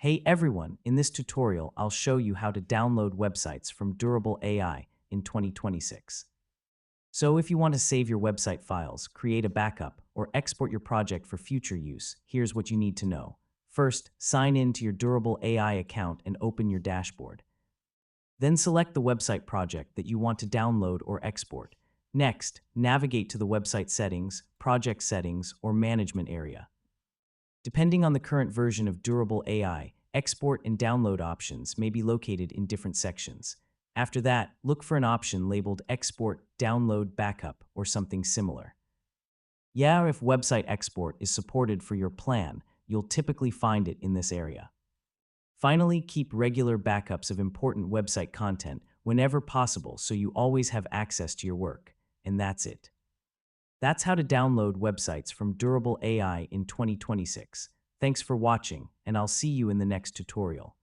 Hey everyone, in this tutorial, I'll show you how to download websites from Durable AI in 2026. So if you want to save your website files, create a backup, or export your project for future use, here's what you need to know. First, sign in to your Durable AI account and open your dashboard. Then select the website project that you want to download or export. Next, navigate to the website settings, project settings, or management area. Depending on the current version of Durable AI, export and download options may be located in different sections. After that, look for an option labeled Export, Download, Backup, or something similar. Yeah, if website export is supported for your plan, you'll typically find it in this area. Finally, keep regular backups of important website content whenever possible so you always have access to your work. And that's it. That's how to download websites from Durable AI in 2026. Thanks for watching, and I'll see you in the next tutorial.